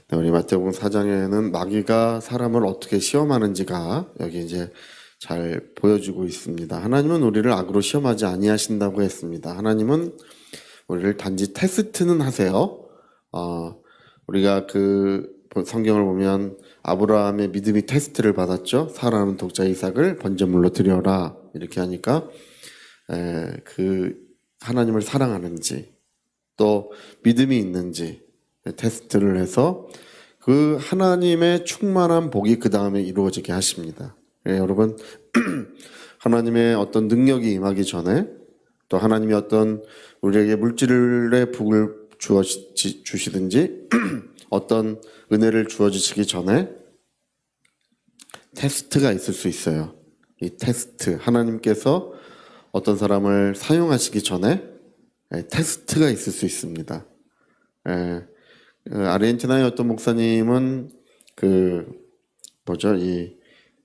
네, 우리 마태복음 4장에는 마귀가 사람을 어떻게 시험하는지가 여기 이제 잘 보여주고 있습니다. 하나님은 우리를 악으로 시험하지 아니하신다고 했습니다. 하나님은 우리를 단지 테스트는 하세요. 우리가 그 성경을 보면 아브라함의 믿음이 테스트를 받았죠. 사랑하는 독자 이삭을 번제물로 드려라 이렇게 하니까 그 하나님을 사랑하는지 또 믿음이 있는지 테스트를 해서 그 하나님의 충만한 복이 그 다음에 이루어지게 하십니다. 여러분 하나님의 어떤 능력이 임하기 전에 또 하나님이 어떤 우리에게 물질의 복을 주시든지 어떤 은혜를 주어주시기 전에 테스트가 있을 수 있어요. 이 테스트, 하나님께서 어떤 사람을 사용하시기 전에 테스트가 있을 수 있습니다. 아르헨티나의 어떤 목사님은 이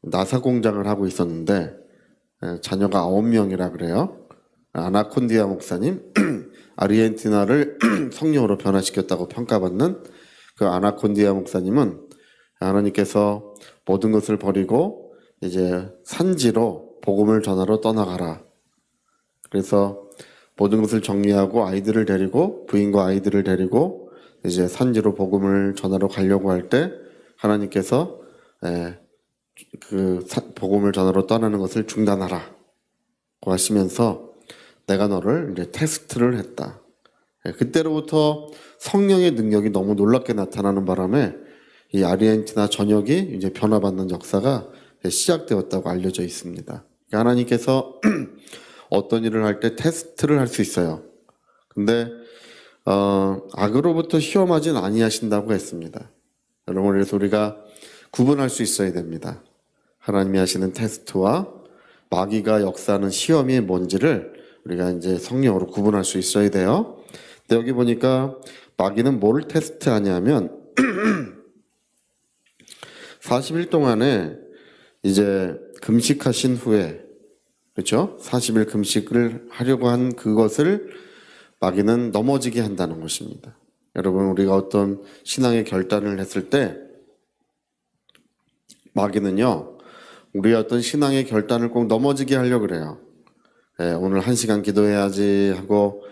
나사 공장을 하고 있었는데 자녀가 9명이라 그래요. 아나콘디아 목사님, 아르헨티나를 성령으로 변화시켰다고 평가받는 그 아나콘디아 목사님은 하나님께서 모든 것을 버리고 이제 산지로 복음을 전하러 떠나가라. 그래서 모든 것을 정리하고 아이들을 데리고 부인과 아이들을 데리고 이제 산지로 복음을 전하러 가려고 할 때 하나님께서 복음을 전하러 떠나는 것을 중단하라고 하시면서 내가 너를 이제 테스트를 했다. 그때로부터 성령의 능력이 너무 놀랍게 나타나는 바람에 이 아르헨티나 전역이 이제 변화받는 역사가 시작되었다고 알려져 있습니다. 하나님께서 어떤 일을 할 때 테스트를 할 수 있어요. 근데 악으로부터 시험하진 아니하신다고 했습니다. 여러분, 그래서 우리가 구분할 수 있어야 됩니다. 하나님이 하시는 테스트와 마귀가 역사하는 시험이 뭔지를 우리가 이제 성령으로 구분할 수 있어야 돼요. 근데 여기 보니까 마귀는 뭘 테스트하냐면 40일 동안에 이제 금식하신 후에 그렇죠? 40일 금식을 하려고 한 그것을 마귀는 넘어지게 한다는 것입니다. 여러분, 우리가 어떤 신앙의 결단을 했을 때 마귀는요, 우리의 어떤 신앙의 결단을 꼭 넘어지게 하려고 그래요. 오늘 1시간 기도해야지 하고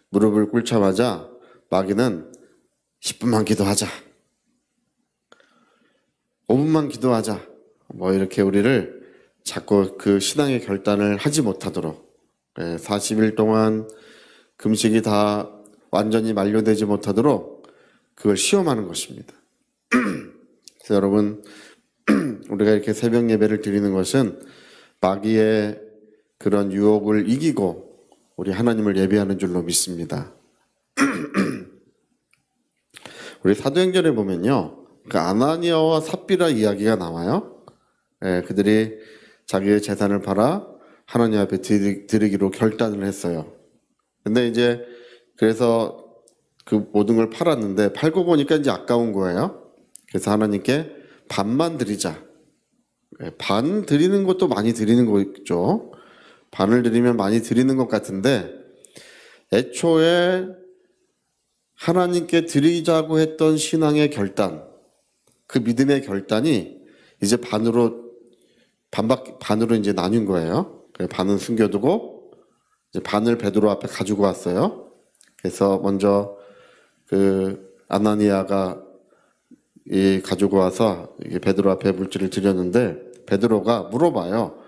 무릎을 꿇자마자 마귀는 10분만 기도하자, 5분만 기도하자, 뭐 이렇게 우리를 자꾸 그 신앙의 결단을 하지 못하도록 40일 동안 금식이 다 완전히 만료되지 못하도록 그걸 시험하는 것입니다. 그래서 여러분, 우리가 이렇게 새벽 예배를 드리는 것은 마귀의 그런 유혹을 이기고 우리 하나님을 예배하는 줄로 믿습니다. 우리 사도행전에 보면요, 그 아나니아와 삽비라 이야기가 나와요. 그들이 자기의 재산을 팔아 하나님 앞에 드리기로 결단을 했어요. 근데 이제 그래서 그 모든 걸 팔았는데 팔고 보니까 이제 아까운 거예요. 그래서 하나님께 반만 드리자. 반 드리는 것도 많이 드리는 거죠. 반을 드리면 많이 드리는 것 같은데 애초에 하나님께 드리자고 했던 신앙의 결단, 그 믿음의 결단이 이제 반으로 이제 나뉜 거예요. 반은 숨겨두고 이제 반을 베드로 앞에 가지고 왔어요. 그래서 먼저 그 아나니아가 가지고 와서 베드로 앞에 물질을 드렸는데 베드로가 물어봐요.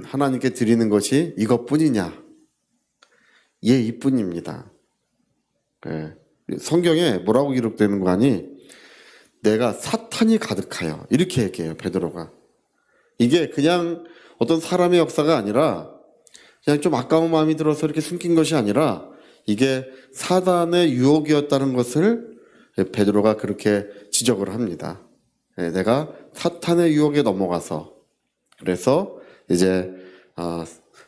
하나님께 드리는 것이 이것뿐이냐? 예, 이뿐입니다. 성경에 뭐라고 기록되는 거 아니? 내가 사탄이 가득하여 이렇게 얘기해요, 베드로가. 이게 그냥 어떤 사람의 역사가 아니라 그냥 좀 아까운 마음이 들어서 이렇게 숨긴 것이 아니라 이게 사단의 유혹이었다는 것을 베드로가 그렇게 지적을 합니다. 내가 사탄의 유혹에 넘어가서 그래서 이제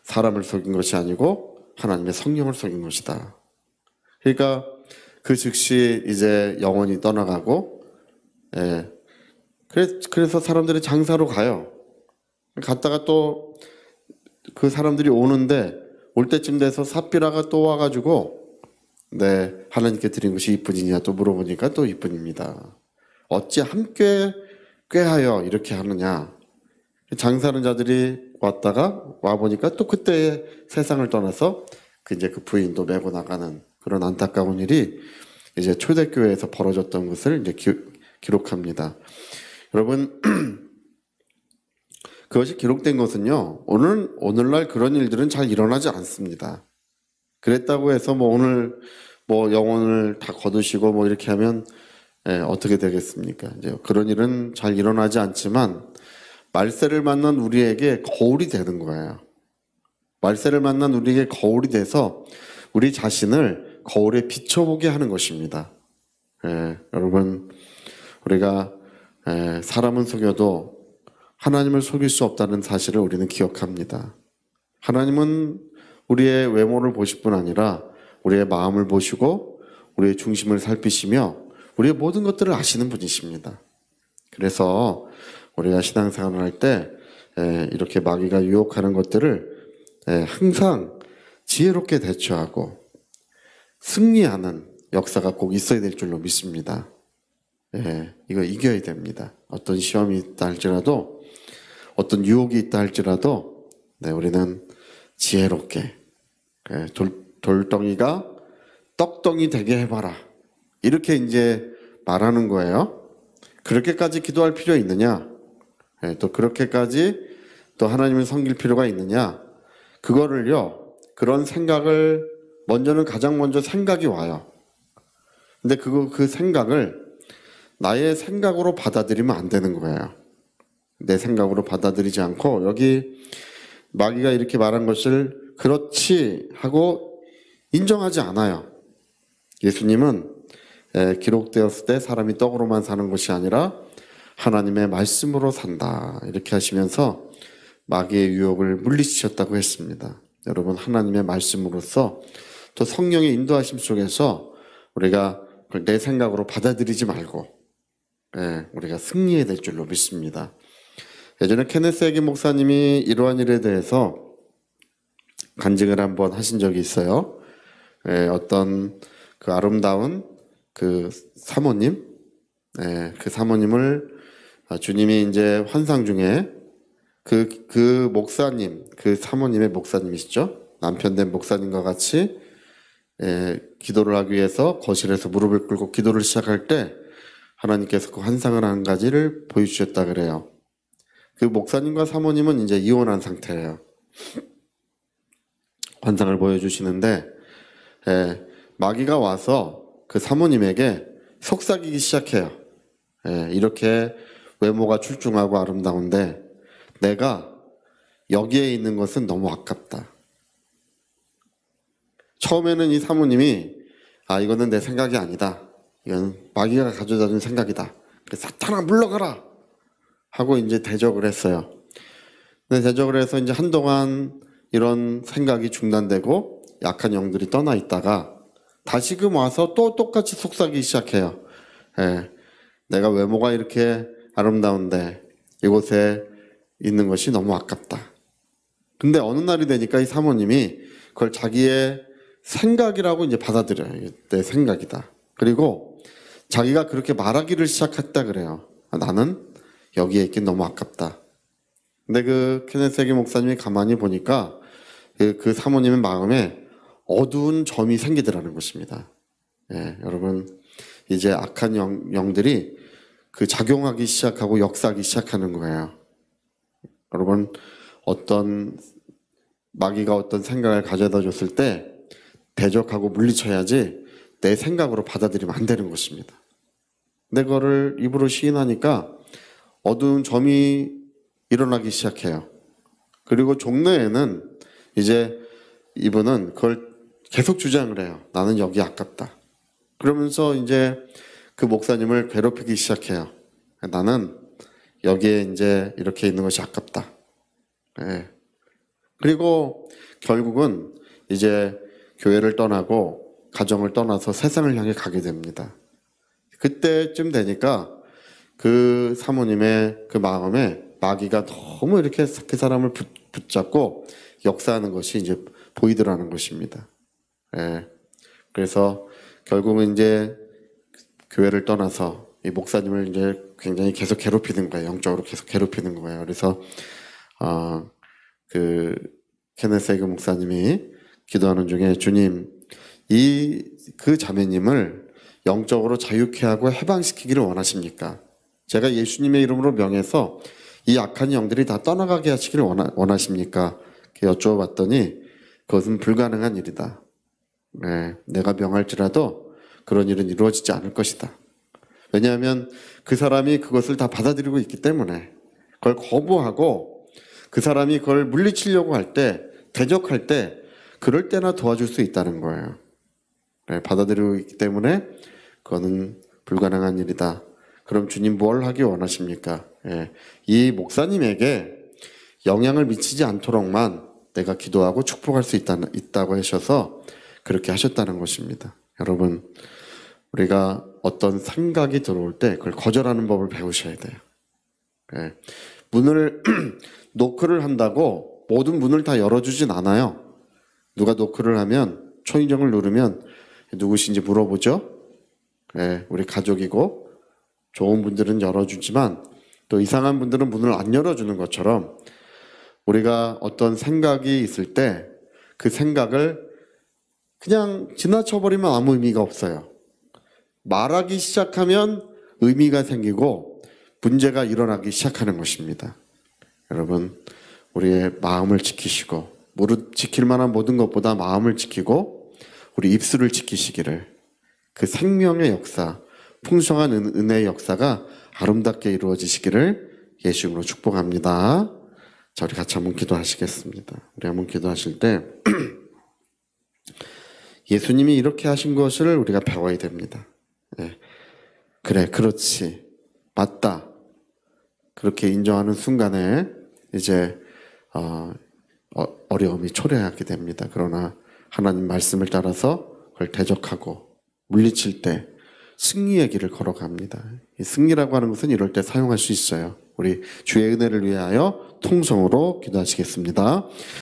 사람을 속인 것이 아니고 하나님의 성령을 속인 것이다. 그러니까 그 즉시 이제 영혼이 떠나가고 그래서 사람들이 장사로 가요. 갔다가 또 그 사람들이 오는데 올 때쯤 돼서 삽비라가 또 와가지고 네, 하나님께 드린 것이 이뿐이냐 또 물어보니까 또 이뿐입니다. 어찌 함께 꾀하여 이렇게 하느냐. 장사하는 자들이 왔다가 와보니까 또 그때 세상을 떠나서 이제 그 부인도 메고 나가는 그런 안타까운 일이 이제 초대교회에서 벌어졌던 것을 이제 기록합니다. 여러분, 그것이 기록된 것은요, 오늘날 그런 일들은 잘 일어나지 않습니다. 그랬다고 해서 오늘 영혼을 다 거두시고 이렇게 하면 어떻게 되겠습니까? 이제 그런 일은 잘 일어나지 않지만 말세를 만난 우리에게 거울이 되는 거예요. 말세를 만난 우리에게 거울이 돼서 우리 자신을 거울에 비춰보게 하는 것입니다. 여러분, 우리가 사람은 속여도 하나님을 속일 수 없다는 사실을 우리는 기억합니다. 하나님은 우리의 외모를 보실 뿐 아니라 우리의 마음을 보시고 우리의 중심을 살피시며 우리의 모든 것들을 아시는 분이십니다. 그래서 우리가 신앙생활을 할 때 이렇게 마귀가 유혹하는 것들을 항상 지혜롭게 대처하고 승리하는 역사가 꼭 있어야 될 줄로 믿습니다. 이거 이겨야 됩니다. 어떤 시험이 있다 할지라도 어떤 유혹이 있다 할지라도 우리는 지혜롭게 돌덩이가 떡덩이 되게 해봐라. 이렇게 이제 말하는 거예요. 그렇게까지 기도할 필요 있느냐? 또 그렇게까지 또 하나님을 섬길 필요가 있느냐? 그거를요, 그런 생각을 가장 먼저 생각이 와요. 근데 그 생각을 나의 생각으로 받아들이면 안 되는 거예요. 내 생각으로 받아들이지 않고 여기 마귀가 이렇게 말한 것을 그렇지 하고 인정하지 않아요. 예수님은 기록되었을 때 사람이 떡으로만 사는 것이 아니라 하나님의 말씀으로 산다 이렇게 하시면서 마귀의 유혹을 물리치셨다고 했습니다. 여러분, 하나님의 말씀으로서 또 성령의 인도하심 속에서 우리가 그걸 내 생각으로 받아들이지 말고 우리가 승리해야 될 줄로 믿습니다. 예전에 케네스 해기 목사님이 이러한 일에 대해서 간증을 한번 하신 적이 있어요. 어떤 그 아름다운 그 사모님, 그 사모님을 주님이 이제 환상 중에 그 목사님, 그 사모님의 목사님이시죠? 남편 된 목사님과 같이 기도를 하기 위해서 거실에서 무릎을 꿇고 기도를 시작할 때 하나님께서 그 환상을 한 가지를 보여주셨다 그래요. 그 목사님과 사모님은 이제 이혼한 상태예요. 환상을 보여주시는데 마귀가 와서 그 사모님에게 속삭이기 시작해요. 이렇게 외모가 출중하고 아름다운데 내가 여기에 있는 것은 너무 아깝다. 처음에는 이 사모님이 이거는 내 생각이 아니다. 이건 마귀가 가져다 준 생각이다. 사탄아 물러가라 하고 이제 대적을 했어요. 근데 대적을 해서 이제 한동안 이런 생각이 중단되고 약한 영들이 떠나 있다가 다시금 와서 또 똑같이 속삭이기 시작해요. 내가 외모가 이렇게 아름다운데 이곳에 있는 것이 너무 아깝다. 근데 어느 날이 되니까 이 사모님이 그걸 자기의 생각이라고 이제 받아들여요. 내 생각이다. 그리고 자기가 그렇게 말하기를 시작했다 그래요. 나는 여기에 있긴 너무 아깝다. 근데 그 케네스 해기 목사님이 가만히 보니까 그 사모님의 마음에 어두운 점이 생기더라는 것입니다. 여러분, 이제 악한 영들이 그 작용하기 시작하고 역사하기 시작하는 거예요. 여러분, 마귀가 어떤 생각을 가져다 줬을 때 대적하고 물리쳐야지 내 생각으로 받아들이면 안 되는 것입니다. 근데 그거를 입으로 시인하니까 어두운 점이 일어나기 시작해요. 그리고 종래에는 이제 이분은 그걸 계속 주장을 해요. 나는 여기 아깝다. 그러면서 이제 그 목사님을 괴롭히기 시작해요. 나는 여기에 이제 이렇게 있는 것이 아깝다. 그리고 결국은 이제 교회를 떠나고 가정을 떠나서 세상을 향해 가게 됩니다. 그때쯤 되니까 그 사모님의 그 마음에 마귀가 너무 이렇게 그 사람을 붙잡고 역사하는 것이 이제 보이더라는 것입니다. 그래서 결국은 이제 교회를 떠나서 이 목사님을 이제 굉장히 계속 괴롭히는 거예요. 영적으로 계속 괴롭히는 거예요. 그래서 그 케네스 해그 목사님이 기도하는 중에 주님, 그 자매님을 영적으로 자유케 하고 해방시키기를 원하십니까? 제가 예수님의 이름으로 명해서 이 악한 영들이 다 떠나가게 하시기를 원하십니까? 이렇게 여쭈어봤더니 그것은 불가능한 일이다. 네, 내가 명할지라도 그런 일은 이루어지지 않을 것이다. 왜냐하면 그 사람이 그것을 다 받아들이고 있기 때문에 그걸 거부하고 그 사람이 그걸 물리치려고 할 때, 대적할 때 그럴 때나 도와줄 수 있다는 거예요. 네, 받아들이고 있기 때문에 그거는 불가능한 일이다. 그럼 주님 뭘 하기 원하십니까? 예, 이 목사님에게 영향을 미치지 않도록만 내가 기도하고 축복할 수 있다고 하셔서 그렇게 하셨다는 것입니다. 여러분, 우리가 어떤 생각이 들어올 때 그걸 거절하는 법을 배우셔야 돼요. 예, 문을 노크를 한다고 모든 문을 다 열어주진 않아요. 누가 노크를 하면 초인종을 누르면 누구신지 물어보죠. 예, 우리 가족이고 좋은 분들은 열어주지만 또 이상한 분들은 문을 안 열어주는 것처럼 우리가 어떤 생각이 있을 때 그 생각을 그냥 지나쳐버리면 아무 의미가 없어요. 말하기 시작하면 의미가 생기고 문제가 일어나기 시작하는 것입니다. 여러분, 우리의 마음을 지키시고 무릇 지킬 만한 모든 것보다 마음을 지키고 우리 입술을 지키시기를, 그 생명의 역사, 풍성한 은혜의 역사가 아름답게 이루어지시기를 예수 이름으로 축복합니다. 자, 우리 같이 한번 기도하시겠습니다. 우리 한번 기도하실 때 예수님이 이렇게 하신 것을 우리가 배워야 됩니다. 네. 그래, 그렇지, 맞다, 그렇게 인정하는 순간에 이제 어려움이 초래하게 됩니다. 그러나 하나님 말씀을 따라서 그걸 대적하고 물리칠 때 승리의 길을 걸어갑니다. 이 승리라고 하는 것은 이럴 때 사용할 수 있어요. 우리 주의 은혜를 위하여 통성으로 기도하시겠습니다.